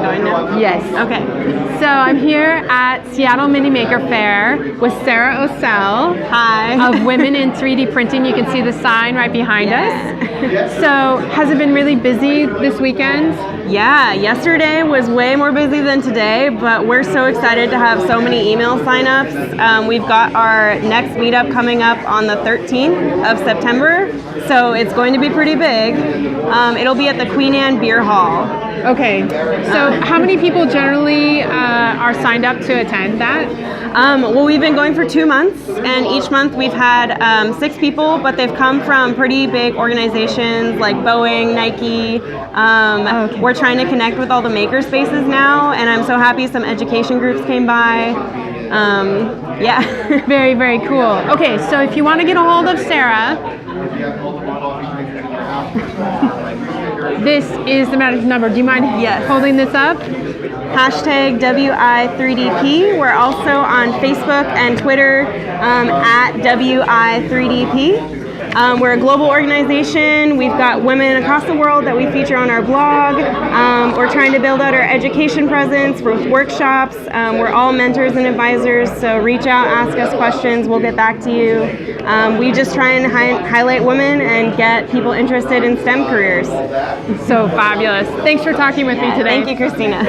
Going now? Yes. Okay. So I'm here at Seattle Mini Maker Faire with SarahOSell. Hi. Of Women in 3D Printing. You can see the sign right behind us. So has it been really busy this weekend? Yeah, yesterday was way more busy than today, but we're so excited to have so many email signups. We've got our next meetup coming up on the 13th of September, so it's going to be pretty big. It'll be at the Queen Anne Beer Hall. Okay. So how many people generally are signed up to attend that? Well, we've been going for 2 months, and each month we've had 6 people, but they've come from pretty big organizations like Boeing, Nike. Okay. We're trying to connect with all the maker spaces now, and I'm so happy some education groups came by. Yeah. Very, very cool. Okay, so if you want to get a hold of Sarah, this is the magic number. Do you mind holding this up? Hashtag WI3DP. We're also on Facebook and Twitter at WI3DP. We're a global organization. We've got women across the world that we feature on our blog. We're trying to build out our education presence with workshops. We're all mentors and advisors, so reach out, ask us questions. We'll get back to you. We just try and highlight women and get people interested in STEM careers. So fabulous. Thanks for talking with me today. Thank you, Christina.